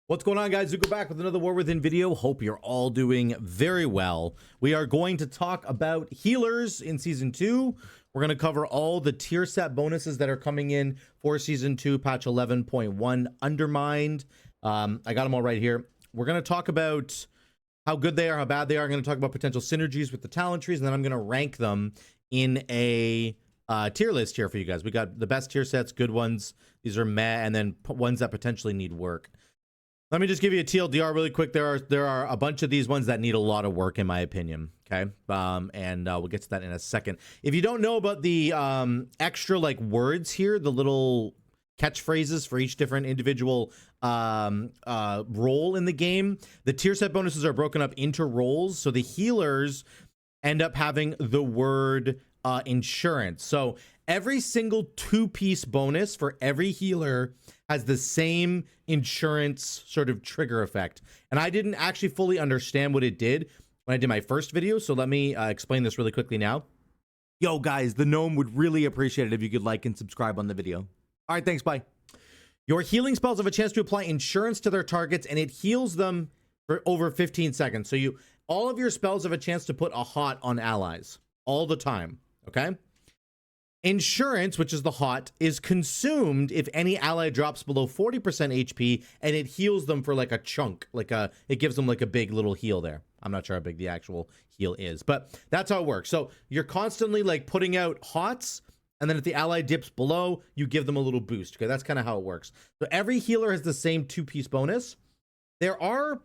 What's going on, guys? Zuko back with another War Within video. Hope you're all doing very well. We are going to talk about healers in Season 2. We're going to cover all the tier set bonuses that are coming in for Season 2, patch 11.1, Undermined. I got them all right here. We're going to talk about how good they are, how bad they are. I'm going to talk about potential synergies with the talent trees, and then I'm going to rank them in a tier list here for you guys. We got the best tier sets, good ones. These are meh, and then ones that potentially need work. Let me just give you a TLDR really quick. There are a bunch of these ones that need a lot of work, in my opinion. Okay, and we'll get to that in a second. If you don't know about the extra like words here, the little catchphrases for each different individual role in the game, the tier set bonuses are broken up into roles. So the healers end up having the word insurance. So every single 2-piece bonus for every healer has the same insurance sort of trigger effect. And I didn't actually fully understand what it did when I did my first video. So let me explain this really quickly now. Yo, guys, the gnome would really appreciate it if you could like and subscribe on the video. All right, thanks, bye. Your healing spells have a chance to apply insurance to their targets, and it heals them for over 15 seconds. So all of your spells have a chance to put a hot on allies all the time, okay? Insurance, which is the hot, is consumed if any ally drops below 40% HP, and it heals them for like a chunk, it gives them like a big little heal there. I'm not sure how big the actual heal is, but that's how it works. So you're constantly like putting out hots, and then if the ally dips below, you give them a little boost. Okay, that's kind of how it works. So every healer has the same 2-piece bonus. There are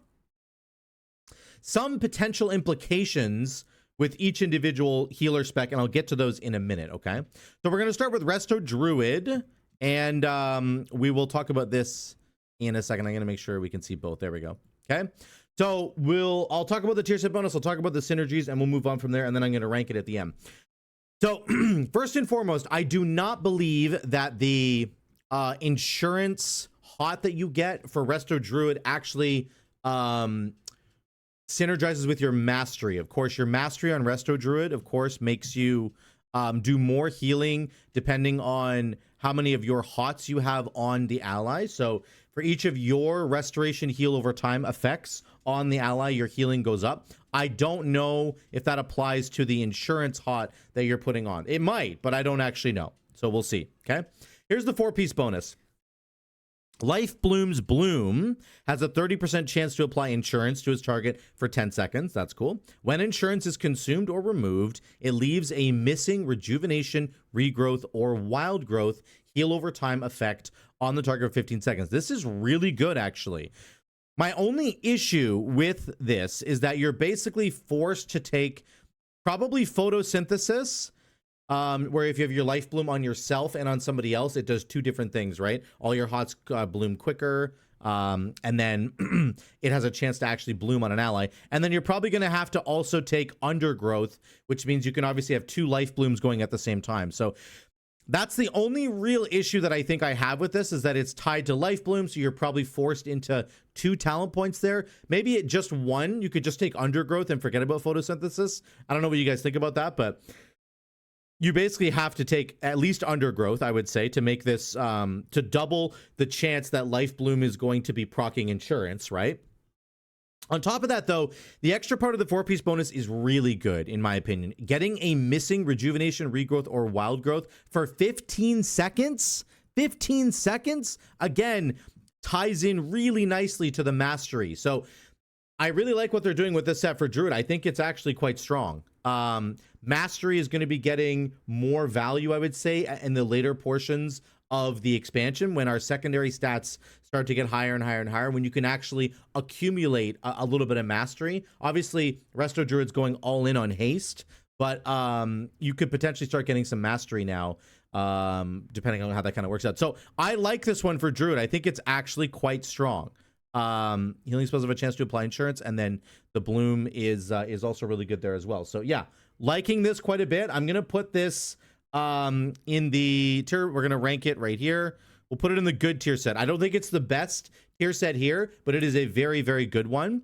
some potential implications with each individual healer spec, and I'll get to those in a minute, okay? So we're going to start with Resto Druid, and we will talk about this in a second. I'm going to make sure we can see both. There we go, okay? So I'll talk about the tier set bonus, I'll talk about the synergies, and we'll move on from there, and then I'm going to rank it at the end. So first and foremost, I do not believe that the insurance hot that you get for Resto Druid actually synergizes with your mastery. Of course, your mastery on Resto Druid, of course, makes you do more healing depending on how many of your hots you have on the ally. So for each of your restoration heal over time effects on the ally, your healing goes up. I don't know if that applies to the insurance hot that you're putting on. It might, but I don't actually know. So we'll see, okay? Here's the 4-piece bonus. Life Bloom's Bloom has a 30% chance to apply insurance to his target for 10 seconds. That's cool. When insurance is consumed or removed, it leaves a missing rejuvenation, regrowth, or wild growth heal over time effect on the target for 15 seconds. This is really good, actually. My only issue with this is that you're basically forced to take probably photosynthesis, where if you have your life bloom on yourself and on somebody else, it does 2 different things, right? All your hots bloom quicker, and then it has a chance to actually bloom on an ally. And then you're probably going to have to also take undergrowth, which means you can obviously have 2 life blooms going at the same time. So that's the only real issue that I think I have with this, is that it's tied to life bloom, so you're probably forced into 2 talent points there. Maybe at just 1, you could just take undergrowth and forget about photosynthesis. I don't know what you guys think about that, but you basically have to take at least undergrowth, I would say, to make this, to double the chance that life bloom is going to be proccing insurance, right? On top of that, though, the extra part of the 4-piece bonus is really good, in my opinion. Getting a missing rejuvenation, regrowth, or wild growth for 15 seconds, again, ties in really nicely to the mastery. So I really like what they're doing with this set for Druid. I think it's actually quite strong. Mastery is going to be getting more value, I would say, in the later portions of the expansion, when our secondary stats start to get higher and higher and higher, when you can actually accumulate a little bit of mastery. Obviously, Resto Druid's going all in on haste, but you could potentially start getting some mastery now, depending on how that kind of works out. So I like this one for Druid. I think it's actually quite strong. Healing spells have a chance to apply insurance, and then the bloom is also really good there as well. So yeah, liking this quite a bit. I'm gonna put this in the tier. We're gonna rank it right here. We'll put it in the good tier set. I don't think it's the best tier set here, but it is a very, very good one.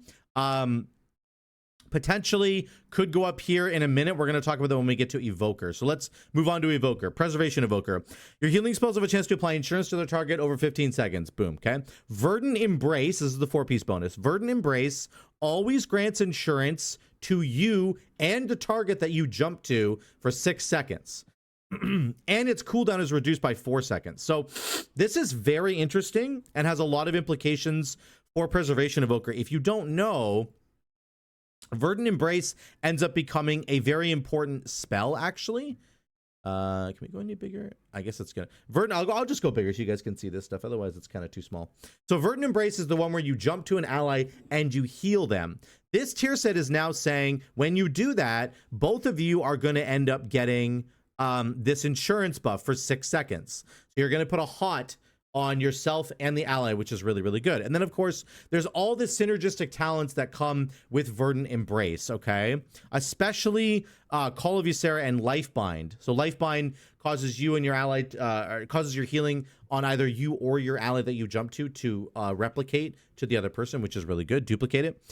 Potentially could go up here in a minute. We're going to talk about that when we get to Evoker. So let's move on to Evoker. Preservation Evoker. Your healing spells have a chance to apply insurance to their target over 15 seconds. Boom, okay? Verdant Embrace, this is the 4-piece bonus. Verdant Embrace always grants insurance to you and the target that you jump to for 6 seconds. And its cooldown is reduced by 4 seconds. So this is very interesting and has a lot of implications for Preservation Evoker. If you don't know, Verdant Embrace ends up becoming a very important spell, actually. Can we go any bigger? I guess it's gonna Verdant. I'll just go bigger so you guys can see this stuff. Otherwise, it's kind of too small. So Verdant Embrace is the one where you jump to an ally and you heal them. This tier set is now saying when you do that, both of you are going to end up getting this insurance buff for 6 seconds. So you're going to put a hot on yourself and the ally, which is really, really good. And then, of course, there's all the synergistic talents that come with Verdant Embrace, okay? Especially Call of Ysera and Lifebind. So Lifebind causes you and your ally, causes your healing on either you or your ally that you jump to replicate to the other person, which is really good. Duplicate it.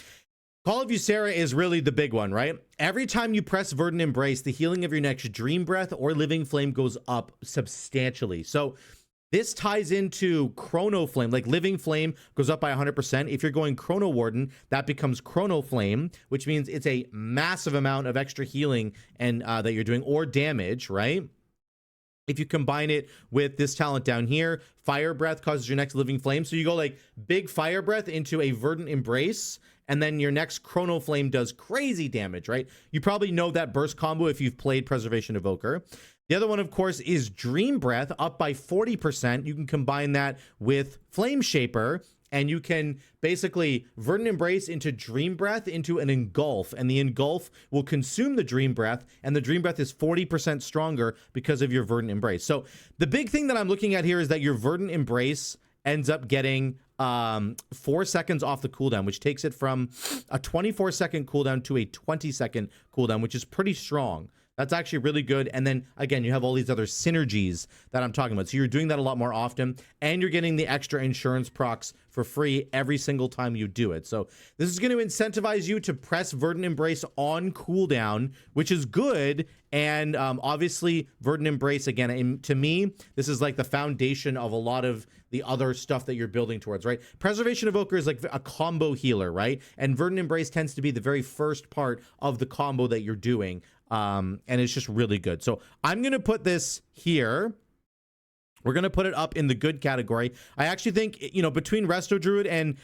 Call of Ysera is really the big one, right? Every time you press Verdant Embrace, the healing of your next Dream Breath or Living Flame goes up substantially. So this ties into Chrono Flame, like Living Flame goes up by 100%. If you're going Chrono Warden, that becomes Chrono Flame, which means it's a massive amount of extra healing and that you're doing, or damage, right? If you combine it with this talent down here, Fire Breath causes your next Living Flame. So you go like big Fire Breath into a Verdant Embrace, and then your next Chrono Flame does crazy damage, right? You probably know that burst combo if you've played Preservation Evoker. The other one, of course, is Dream Breath, up by 40%. You can combine that with Flame Shaper, and you can basically Verdant Embrace into Dream Breath into an Engulf, and the Engulf will consume the Dream Breath, and the Dream Breath is 40% stronger because of your Verdant Embrace. So the big thing that I'm looking at here is that your Verdant Embrace ends up getting 4 seconds off the cooldown, which takes it from a 24-second cooldown to a 20-second cooldown, which is pretty strong. That's actually really good. And then again, you have all these other synergies that I'm talking about. So you're doing that a lot more often, and you're getting the extra insurance procs for free every single time you do it. So this is going to incentivize you to press Verdant Embrace on cooldown, which is good. And obviously Verdant Embrace, again, to me, this is like the foundation of a lot of the other stuff that you're building towards, right? Preservation Evoker is like a combo healer, right? And Verdant Embrace tends to be the very first part of the combo that you're doing. And it's just really good. So I'm going to put this here. We're going to put it up in the good category. I actually think, you know, between Resto Druid and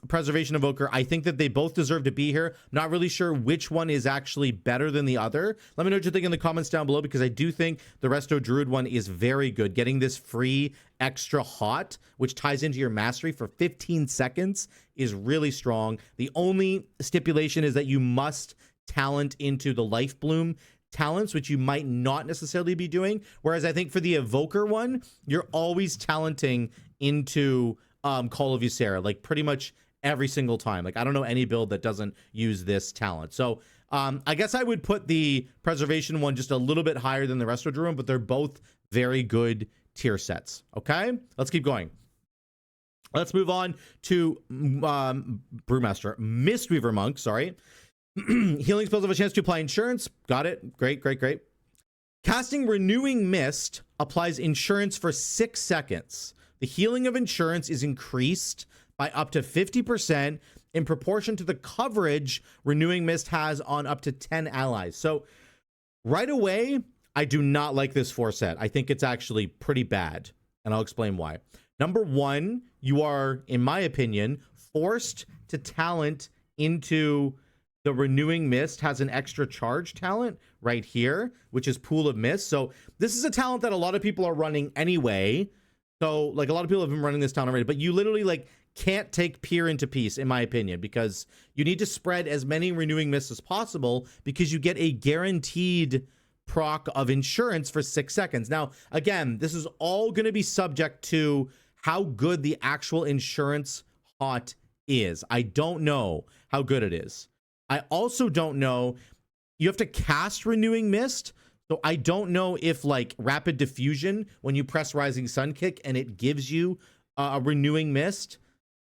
Preservation Evoker, I think that they both deserve to be here. Not really sure which one is actually better than the other. Let me know what you think in the comments down below, because I do think the Resto Druid one is very good. Getting this free extra hot, which ties into your mastery for 15 seconds, is really strong. The only stipulation is that you must talent into the Life Bloom talents, which you might not necessarily be doing. Whereas I think for the Evoker one, you're always talenting into Call of Ysera, like pretty much every single time. Like I don't know any build that doesn't use this talent. So I guess I would put the Preservation one just a little bit higher than the Resto Druid, but they're both very good tier sets. Okay, let's keep going. Let's move on to Brewmaster, Mistweaver Monk, sorry. Healing spells have a chance to apply insurance. Got it. Great, great, great. Casting Renewing Mist applies insurance for 6 seconds. The healing of insurance is increased by up to 50% in proportion to the coverage Renewing Mist has on up to 10 allies. So right away, I do not like this 4 set. I think it's actually pretty bad, and I'll explain why. Number one, you are, in my opinion, forced to talent into the Renewing Mist. Has an extra charge talent right here, which is Pool of Mist. So this is a talent that a lot of people are running anyway. So like a lot of people have been running this talent already, but you literally like can't take Peer into Peace, in my opinion, because you need to spread as many Renewing Mists as possible, because you get a guaranteed proc of insurance for 6 seconds. Now, again, this is all going to be subject to how good the actual insurance hot is. I don't know how good it is. I also don't know, you have to cast Renewing Mist, so I don't know if like Rapid Diffusion, when you press Rising Sun Kick and it gives you a Renewing Mist,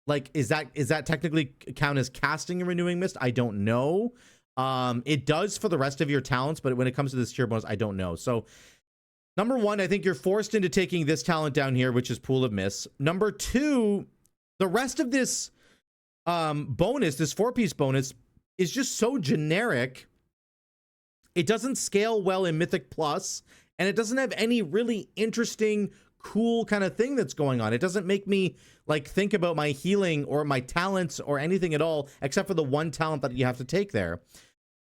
like, is that technically count as casting a renewing mist? I don't know. It does for the rest of your talents, but when it comes to this tier bonus, I don't know. So number one, I think you're forced into taking this talent down here, which is Pool of Mists. Number two, the rest of this bonus, this 4-piece bonus, is just so generic. It doesn't scale well in Mythic Plus, and it doesn't have any really interesting, cool kind of thing that's going on. It doesn't make me like think about my healing or my talents or anything at all, except for the one talent that you have to take there.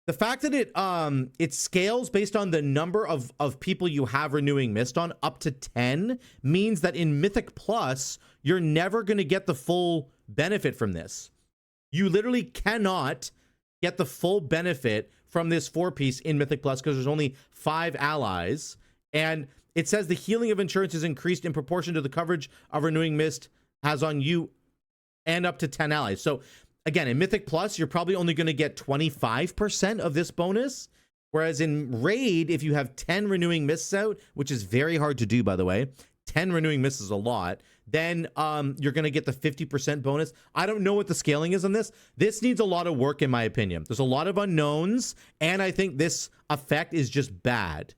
The fact that it scales based on the number of people you have renewing mist on up to 10 means that in Mythic Plus, you're never going to get the full benefit from this. You literally cannot get the full benefit from this 4-piece in Mythic Plus because there's only 5 allies. And it says the healing of insurance is increased in proportion to the coverage of renewing mist has on you and up to 10 allies. So again, in Mythic Plus, you're probably only going to get 25% of this bonus. Whereas in Raid, if you have 10 renewing mists out, which is very hard to do, by the way, 10 renewing mists is a lot, then you're going to get the 50% bonus. I don't know what the scaling is on this. This needs a lot of work, in my opinion. There's a lot of unknowns, and I think this effect is just bad.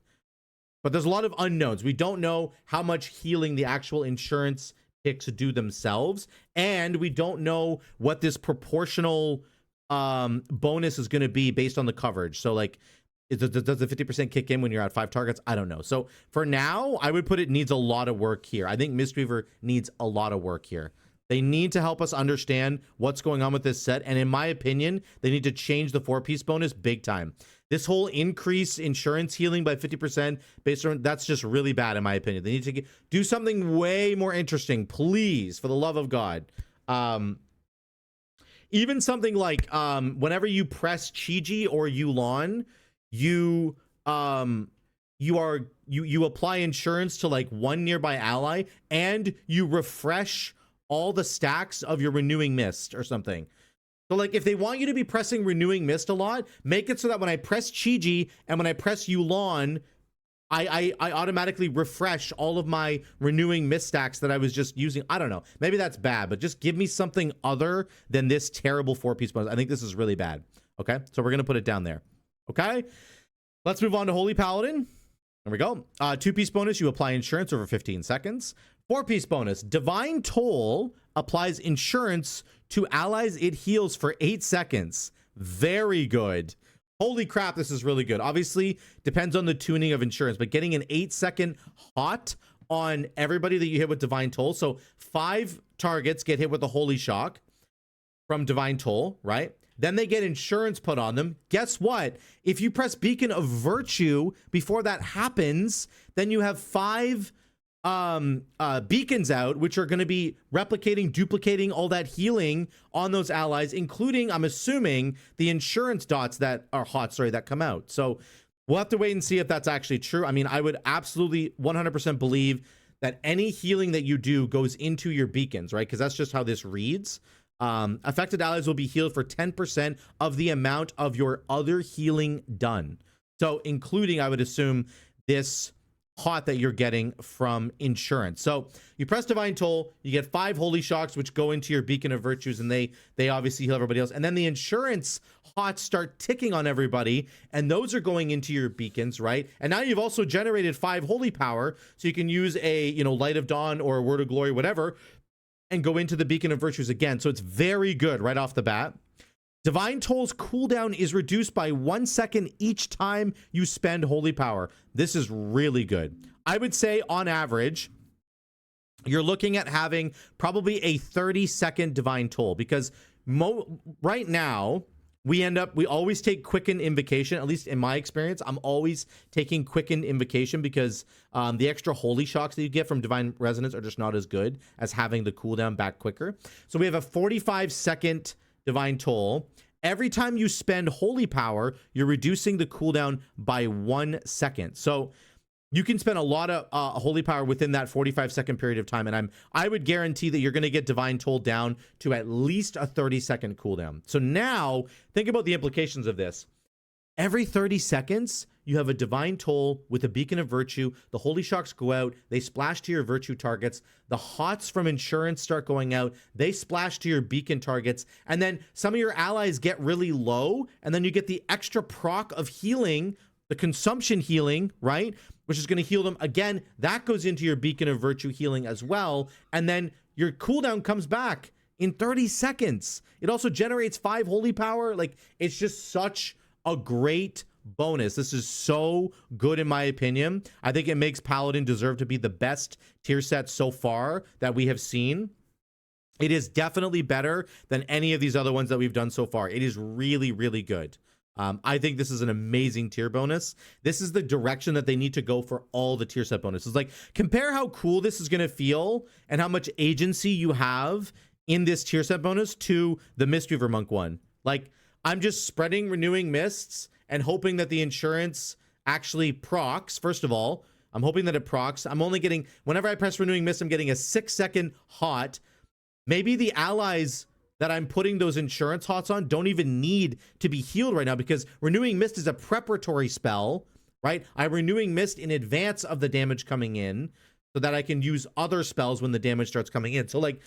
But there's a lot of unknowns. We don't know how much healing the actual insurance picks do themselves, and we don't know what this proportional bonus is going to be based on the coverage. So like, does the 50% kick in when you're at 5 targets? I don't know. So for now, I would put it needs a lot of work here. I think Mistweaver needs a lot of work here. They need to help us understand what's going on with this set, and in my opinion, they need to change the 4-piece bonus big time. This whole increase insurance healing by 50% based on, that's just really bad in my opinion. They need to do something way more interesting, please, for the love of God. Even something like whenever you press Chi-Ji or Yulon, you apply insurance to like one nearby ally, and you refresh all the stacks of your renewing mist or something. So like if they want you to be pressing renewing mist a lot, make it so that when I press Chi-Ji and when I press Yulon, I automatically refresh all of my renewing mist stacks that I was just using. I don't know. Maybe that's bad, but just give me something other than this terrible 4-piece bonus. I think this is really bad. Okay, so we're going to put it down there. Okay, let's move on to Holy Paladin. There we go. 2-piece bonus, you apply insurance over 15 seconds. 4-piece bonus, Divine Toll applies insurance to allies it heals for 8 seconds. Very good. Holy crap, this is really good. Obviously, depends on the tuning of insurance, but getting an 8-second hot on everybody that you hit with Divine Toll. So 5 targets get hit with a Holy Shock from Divine Toll, right? Then they get insurance put on them. Guess what? If you press Beacon of Virtue before that happens, then you have 5 beacons out, which are going to be replicating, duplicating all that healing on those allies, including, I'm assuming, the insurance dots that are hot, that come out. So we'll have to wait and see if that's actually true. I mean, I would absolutely 100% believe that any healing that you do goes into your beacons, right? Because that's just how this reads. Affected allies will be healed for 10% of the amount of your other healing done. So including, I would assume, this hot that you're getting from insurance. So you press Divine Toll, you get 5 Holy Shocks, which go into your Beacon of Virtues, and they obviously heal everybody else. And then the insurance hots start ticking on everybody, and those are going into your beacons, right? And now you've also generated 5 Holy Power, so you can use a, Light of Dawn or a Word of Glory, whatever, and go into the Beacon of Virtues again. So it's very good right off the bat. Divine Toll's cooldown is reduced by 1 second each time you spend Holy Power. This is really good. I would say on average, you're looking at having probably a 30-second Divine Toll, because right now we always take Quicken Invocation. At least in my experience, I'm always taking Quicken Invocation because the extra Holy Shocks that you get from Divine Resonance are just not as good as having the cooldown back quicker. So we have a 45-second Divine Toll. Every time you spend Holy Power, you're reducing the cooldown by 1 second. So you can spend a lot of Holy Power within that 45-second period of time, and I would guarantee that you're going to get Divine Toll down to at least a 30-second cooldown. So now, think about the implications of this. Every 30 seconds, you have a Divine Toll with a Beacon of Virtue. The Holy Shocks go out. They splash to your Virtue targets. The Hots from Insurance start going out. They splash to your Beacon targets. And then some of your allies get really low. And then you get the extra proc of healing, the consumption healing, right? Which is going to heal them. Again, that goes into your Beacon of Virtue healing as well. And then your cooldown comes back in 30 seconds. It also generates 5 Holy Power. Like, it's just such a great bonus. This is so good in my opinion. I think it makes Paladin deserve to be the best tier set so far that we have seen. It is definitely better than any of these other ones that we've done so far. It is really, really good. I think this is an amazing tier bonus. This is the direction that they need to go for all the tier set bonuses. Like, compare how cool this is going to feel and how much agency you have in this tier set bonus to the Mistweaver Monk one. Like, I'm just spreading Renewing Mists and hoping that the Insurance actually procs. First of all, I'm hoping that it procs. I'm only getting, whenever I press Renewing Mist, I'm getting a 6-second hot. Maybe the allies that I'm putting those Insurance hots on don't even need to be healed right now, because Renewing Mist is a preparatory spell, right? I'm Renewing Mist in advance of the damage coming in so that I can use other spells when the damage starts coming in. So, like,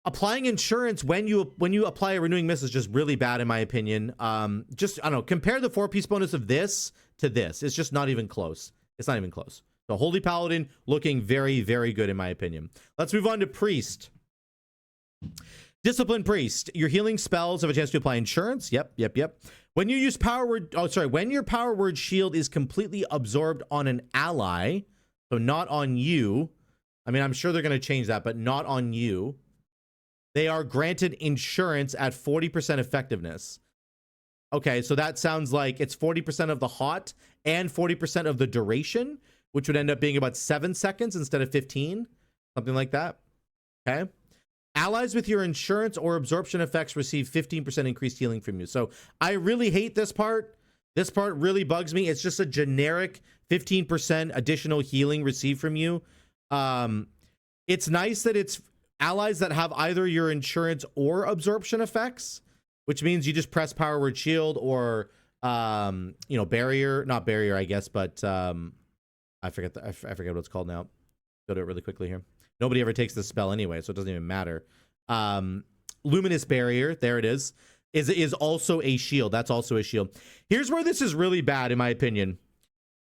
applying Insurance when you apply a Renewing Mist is just really bad in my opinion. Just, I don't know, compare the 4-piece bonus of this to this. It's just not even close. It's not even close. So Holy Paladin looking very, very good in my opinion. Let's move on to Priest. Discipline Priest. Your healing spells have a chance to apply Insurance. Yep. When you use Power Word, when your Power Word shield is completely absorbed on an ally, so not on you. I mean, I'm sure they're going to change that, but not on you. They are granted Insurance at 40% effectiveness. Okay, so that sounds like it's 40% of the hot and 40% of the duration, which would end up being about 7 seconds instead of 15. Something like that. Okay. Allies with your Insurance or absorption effects receive 15% increased healing from you. So I really hate this part. This part really bugs me. It's just a generic 15% additional healing received from you. It's nice that it's allies that have either your Insurance or absorption effects, which means you just press Power Word Shield or barrier, not barrier, I guess, but I forget what it's called now. Go to it really quickly here. Nobody ever takes this spell anyway, so it doesn't even matter. Luminous Barrier, there it is also a shield. That's also a shield. Here's where this is really bad in my opinion.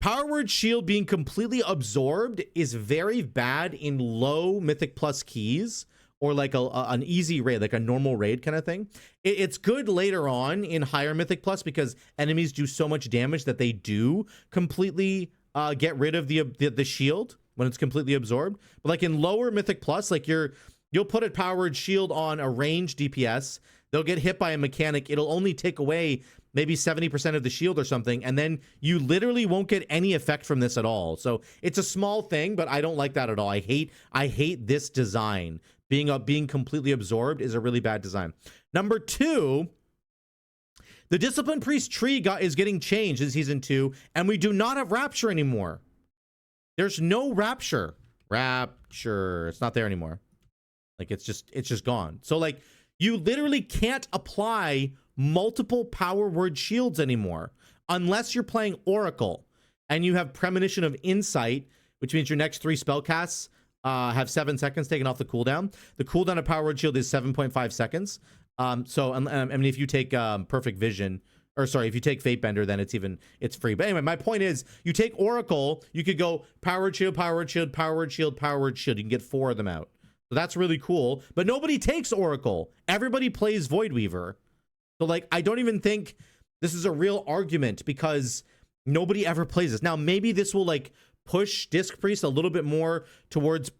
Power Word Shield being completely absorbed is very bad in low Mythic Plus keys, or like an easy raid, like a normal raid kind of thing. It's good later on in higher Mythic Plus because enemies do so much damage that they do completely get rid of the shield when it's completely absorbed. But like in lower Mythic Plus, like you'll put a Power Word Shield on a range DPS. They'll get hit by a mechanic. It'll only take away maybe 70% of the shield or something, and then you literally won't get any effect from this at all. So it's a small thing, but I don't like that at all. I hate this design. Being completely absorbed is a really bad design. Number 2, the Discipline Priest tree is getting changed in Season 2, and we do not have Rapture anymore. There's no Rapture. It's not there anymore. Like, it's just gone. So, like, you literally can't apply multiple Power Word shields anymore unless you're playing Oracle and you have Premonition of Insight, which means your next 3 spellcasts have 7 seconds taken off the cooldown. The cooldown of Power Word Shield is 7.5 seconds. So I mean, if you take Perfect Vision, or sorry, if you take Fate Bender, then it's free. But anyway, my point is, you take Oracle, you could go Power Word Shield, Power Word Shield, Power Word Shield, Power Word Shield. You can get 4 of them out. So that's really cool. But nobody takes Oracle. Everybody plays Voidweaver. So, like, I don't even think this is a real argument because nobody ever plays this. Now, maybe this will, like, push Disc Priest a little bit more towards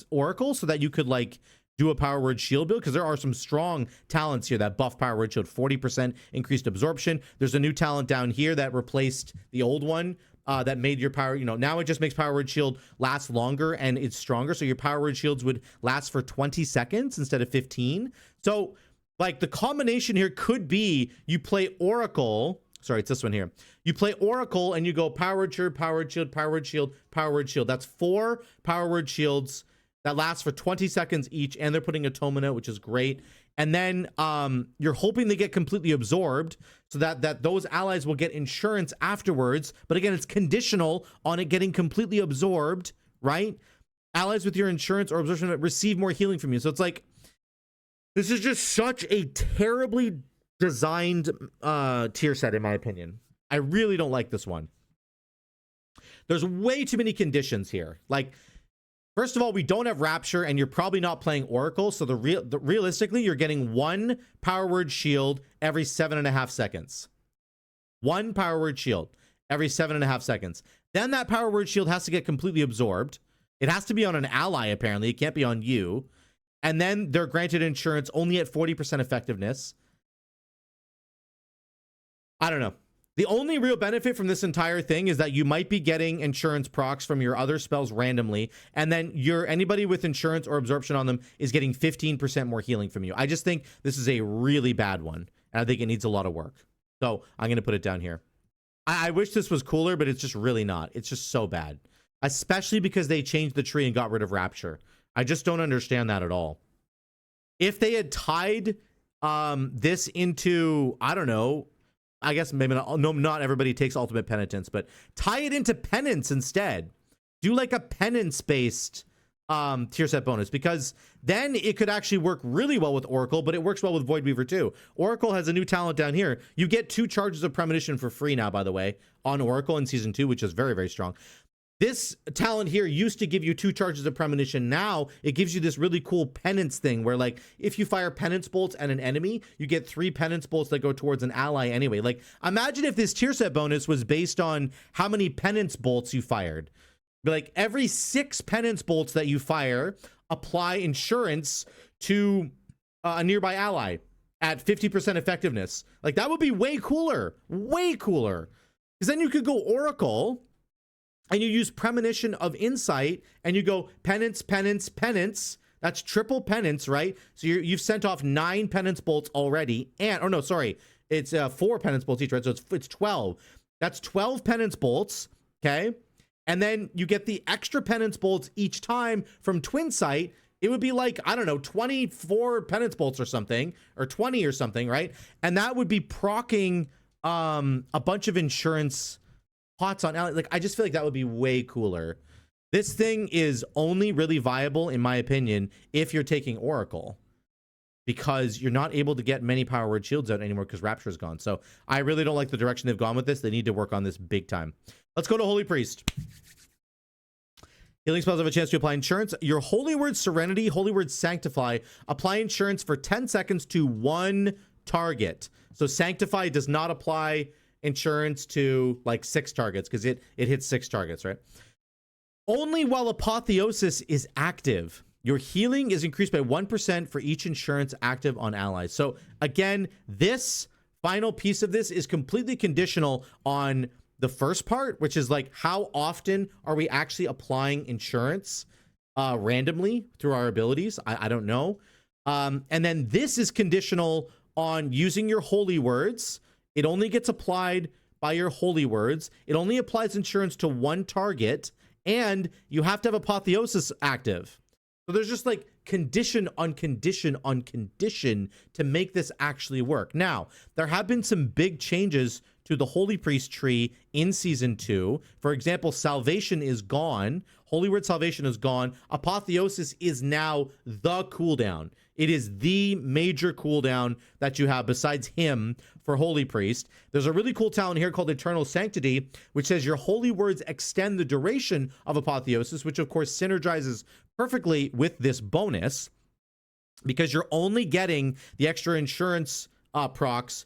Oracle so that you could, like, do a Power Word Shield build, because there are some strong talents here that buff Power Word Shield. 40% increased absorption. There's a new talent down here that replaced the old one that made your power, now it just makes Power Word Shield last longer and it's stronger. So your Power Word Shields would last for 20 seconds instead of 15. So, like, the combination here could be you play Oracle. Sorry, it's this one here. You play Oracle and you go Power Word Shield, Power Word Shield, Power Word Shield, Power Word Shield. That's 4 Power Word Shields that lasts for 20 seconds each, and they're putting Atonement out, which is great. And then you're hoping they get completely absorbed so that those allies will get insurance afterwards. But again, it's conditional on it getting completely absorbed, right? Allies with your insurance or absorption receive more healing from you. So it's like, this is just such a terribly designed tier set, in my opinion. I really don't like this one. There's way too many conditions here. Like, first of all, we don't have Rapture, and you're probably not playing Oracle. So realistically, you're getting 1 power word shield every 7.5 seconds. 1 power word shield every 7.5 seconds. Then that power word shield has to get completely absorbed. It has to be on an ally, apparently. It can't be on you. And then they're granted insurance only at 40% effectiveness. I don't know. The only real benefit from this entire thing is that you might be getting insurance procs from your other spells randomly, and then anybody with insurance or absorption on them is getting 15% more healing from you. I just think this is a really bad one, and I think it needs a lot of work. So I'm going to put it down here. I wish this was cooler, but it's just really not. It's just so bad, especially because they changed the tree and got rid of Rapture. I just don't understand that at all. If they had tied this into, I don't know, I guess maybe not, no, not everybody takes Ultimate Penitence, but tie it into Penance instead. Do like a Penance-based tier set bonus, because then it could actually work really well with Oracle, but it works well with Void Weaver too. Oracle has a new talent down here. You get 2 charges of Premonition for free now, by the way, on Oracle in Season 2, which is very, very strong. This talent here used to give you 2 charges of Premonition. Now it gives you this really cool penance thing where, like, if you fire penance bolts at an enemy, you get 3 penance bolts that go towards an ally anyway. Like, imagine if this tier set bonus was based on how many penance bolts you fired. Like, every 6 penance bolts that you fire, apply insurance to a nearby ally at 50% effectiveness. Like, that would be way cooler. Way cooler. Because then you could go Oracle, and you use Premonition of Insight, and you go Penance, Penance, Penance. That's triple Penance, right? So you've sent off 9 Penance bolts already. And, oh no, sorry. It's 4 Penance bolts each, right? So it's 12. That's 12 Penance bolts, okay? And then you get the extra Penance bolts each time from Twin Sight. It would be like, I don't know, 24 Penance bolts or something, or 20 or something, right? And that would be proccing a bunch of insurance pots on ally. Like, I just feel like that would be way cooler. This thing is only really viable, in my opinion, if you're taking Oracle, because you're not able to get many power word shields out anymore because Rapture is gone. So I really don't like the direction they've gone with this. They need to work on this big time. Let's go to Holy Priest. Healing spells have a chance to apply insurance. Your Holy Word Serenity, Holy Word Sanctify, apply insurance for 10 seconds to 1 target. So Sanctify does not apply insurance to like 6 targets, because it hits 6 targets, right? Only while Apotheosis is active. Your healing is increased by 1% for each insurance active on allies. So again, this final piece of this is completely conditional on the first part, which is like, how often are we actually applying insurance randomly through our abilities? I don't know. And then this is conditional on using your holy words. It only gets applied by your holy words. It only applies insurance to 1 target, and you have to have Apotheosis active. So there's just like condition on condition on condition to make this actually work. Now, there have been some big changes to the Holy Priest tree in Season 2. For example, Salvation is gone. Holy Word Salvation is gone. Apotheosis is now the cooldown. It is the major cooldown that you have besides him for Holy Priest. There's a really cool talent here called Eternal Sanctity, which says your holy words extend the duration of Apotheosis, which of course synergizes perfectly with this bonus, because you're only getting the extra insurance procs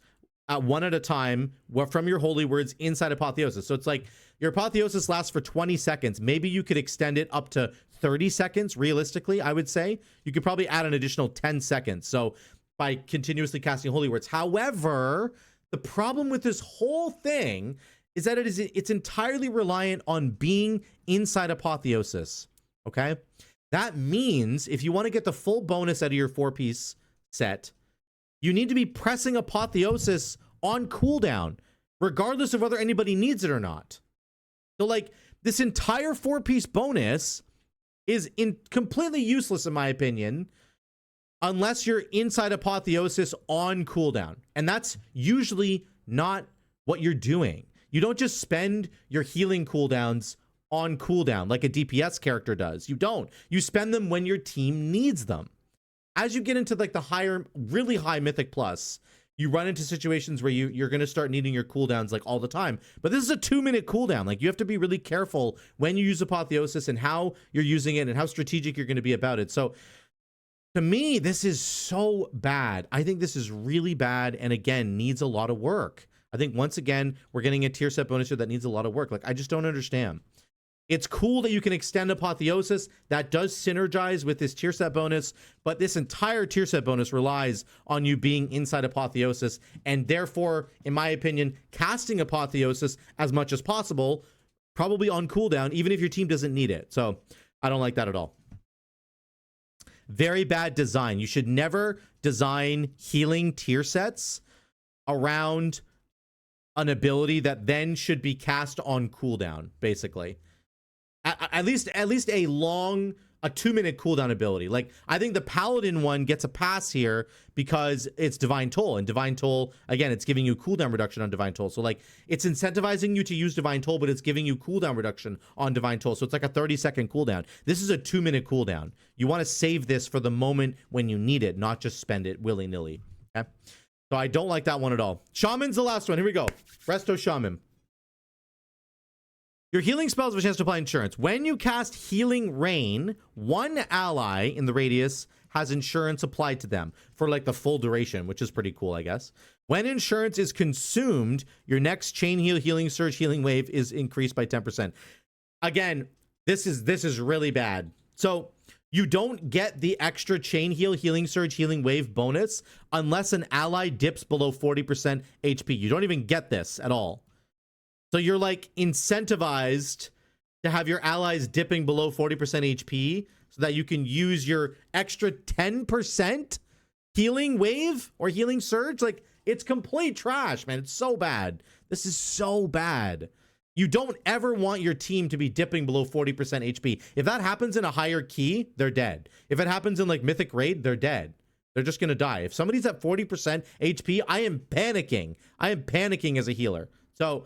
one at a time from your holy words inside Apotheosis. So it's like your Apotheosis lasts for 20 seconds. Maybe you could extend it up to 30 seconds. Realistically, I would say you could probably add an additional 10 seconds. So by continuously casting holy words. However, the problem with this whole thing is that it's entirely reliant on being inside Apotheosis. Okay. That means if you want to get the full bonus out of your 4-piece set, you need to be pressing Apotheosis on cooldown, regardless of whether anybody needs it or not. So like this entire 4-piece bonus is completely useless in my opinion, unless you're inside Apotheosis on cooldown. And that's usually not what you're doing. You don't just spend your healing cooldowns on cooldown like a DPS character does. You don't. You spend them when your team needs them. As you get into like the higher, really high Mythic Plus, you run into situations where you're going to start needing your cooldowns like all the time. But this is a 2-minute cooldown. Like you have to be really careful when you use Apotheosis and how you're using it and how strategic you're going to be about it. So to me, this is so bad. I think this is really bad and again, needs a lot of work. I think once again, we're getting a tier set bonus here that needs a lot of work. Like I just don't understand. It's cool that you can extend Apotheosis. That does synergize with this tier set bonus, but this entire tier set bonus relies on you being inside Apotheosis, and therefore, in my opinion, casting Apotheosis as much as possible, probably on cooldown, even if your team doesn't need it. So I don't like that at all. Very bad design. You should never design healing tier sets around an ability that then should be cast on cooldown, basically. At least a 2-minute cooldown ability. Like I think the Paladin one gets a pass here because it's Divine Toll, and Divine Toll, again, it's giving you cooldown reduction on Divine Toll. So like it's incentivizing you to use Divine Toll, but it's giving you cooldown reduction on Divine Toll. So it's like a 30-second cooldown. This is a 2-minute cooldown. You want to save this for the moment when you need it, not just spend it willy-nilly. Okay, so I don't like that one at all. Shaman's the last one. Here we go. Resto Shaman. Your healing spells have a chance to apply insurance. When you cast Healing Rain, one ally in the radius has insurance applied to them for like the full duration, which is pretty cool, I guess. When insurance is consumed, your next Chain Heal, Healing Surge, Healing Wave is increased by 10%. Again, this is really bad. So you don't get the extra Chain Heal, Healing Surge, Healing Wave bonus unless an ally dips below 40% HP. You don't even get this at all. So you're like incentivized to have your allies dipping below 40% HP so that you can use your extra 10% healing wave or healing surge. Like it's complete trash, man. It's so bad. This is so bad. You don't ever want your team to be dipping below 40% HP. If that happens in a higher key, they're dead. If it happens in like Mythic Raid, they're dead. They're just going to die. If somebody's at 40% HP, I am panicking. I am panicking as a healer. So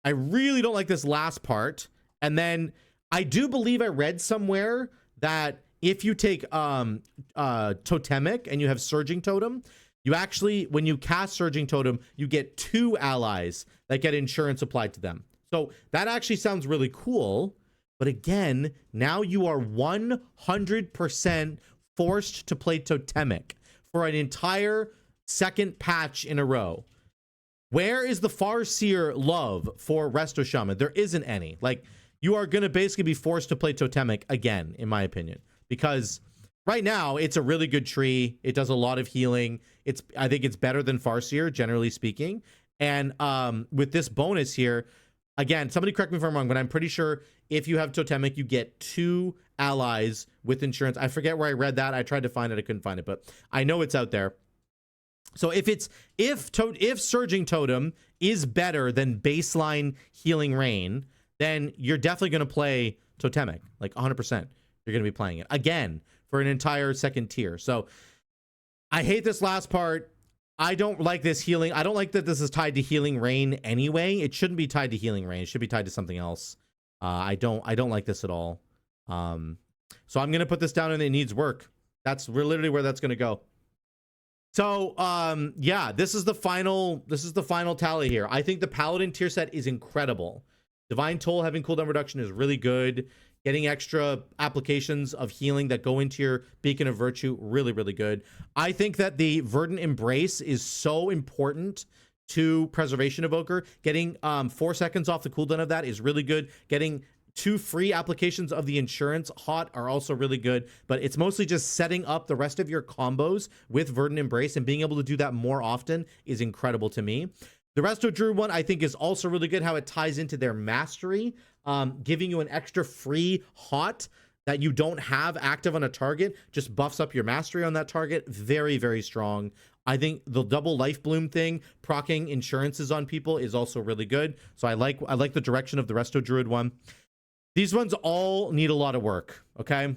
I really don't like this last part. And then I do believe I read somewhere that if you take Totemic and you have Surging Totem, you actually, when you cast Surging Totem, you get 2 allies that get insurance applied to them. So that actually sounds really cool. But again, now you are 100% forced to play Totemic for an entire second patch in a row. Where is the Farseer love for Resto Shaman? There isn't any. Like, you are going to basically be forced to play Totemic again, in my opinion. Because right now, it's a really good tree. It does a lot of healing. I think it's better than Farseer, generally speaking. And with this bonus here, again, somebody correct me if I'm wrong, but I'm pretty sure if you have Totemic, you get 2 allies with insurance. I forget where I read that. I tried to find it. I couldn't find it, but I know it's out there. So if Surging Totem is better than baseline Healing Rain, then you're definitely going to play Totemic, like 100%. You're going to be playing it again for an entire second tier. So I hate this last part. I don't like this healing. I don't like that this is tied to Healing Rain anyway. It shouldn't be tied to Healing Rain. It should be tied to something else. I don't like this at all. So I'm going to put this down and it needs work. That's literally where that's going to go. So, yeah, this is the final tally here. I think the Paladin tier set is incredible. Divine Toll having cooldown reduction is really good. Getting extra applications of healing that go into your Beacon of Virtue, really, really good. I think that the Verdant Embrace is so important to Preservation Evoker. Getting 4 seconds off the cooldown of that is really good. Getting 2 free applications of the insurance hot are also really good, but it's mostly just setting up the rest of your combos with Verdant Embrace, and being able to do that more often is incredible to me. The Resto Druid one I think is also really good, how it ties into their mastery, giving you an extra free hot that you don't have active on a target, just buffs up your mastery on that target. Very, very strong. I think the double life bloom thing, proccing insurances on people, is also really good. So I like the direction of the Resto Druid one. These ones all need a lot of work, okay?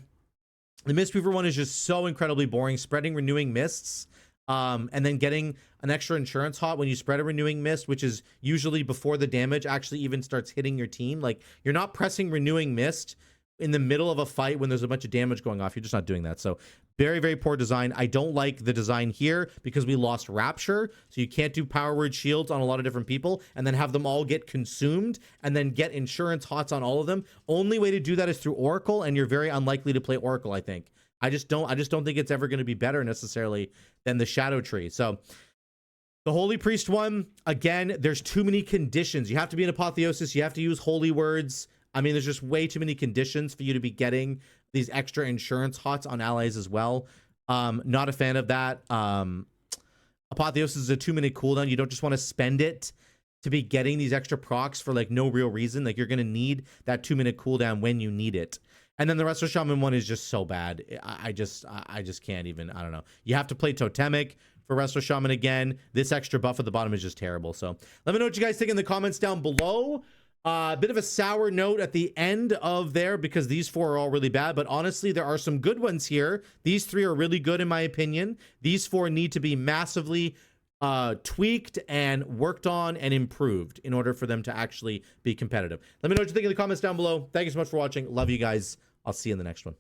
The Mistweaver one is just so incredibly boring. Spreading Renewing Mists, and then getting an extra Insurance Hot when you spread a Renewing Mist, which is usually before the damage actually even starts hitting your team. Like, you're not pressing Renewing Mist in the middle of a fight when there's a bunch of damage going off. You're just not doing that. So very, very poor design. I don't like the design here because we lost Rapture. So you can't do Power Word Shields on a lot of different people and then have them all get consumed and then get Insurance Hots on all of them. Only way to do that is through Oracle, and you're very unlikely to play Oracle, I think. I just don't think it's ever going to be better necessarily than the Shadow Tree. So the Holy Priest one, again, there's too many conditions. You have to be in Apotheosis. You have to use Holy Words. I mean, there's just way too many conditions for you to be getting these extra Insurance Hots on allies as well. Not a fan of that. Apotheosis is a 2-minute cooldown. You don't just want to spend it to be getting these extra procs for like no real reason. Like, you're going to need that 2-minute cooldown when you need it. And then the Resto Shaman one is just so bad. I just can't even, I don't know. You have to play Totemic for Resto Shaman again. This extra buff at the bottom is just terrible. So let me know what you guys think in the comments down below. A bit of a sour note at the end of there because these 4 are all really bad, but honestly, there are some good ones here. These 3 are really good in my opinion. These 4 need to be massively tweaked and worked on and improved in order for them to actually be competitive. Let me know what you think in the comments down below. Thank you so much for watching. Love you guys. I'll see you in the next one.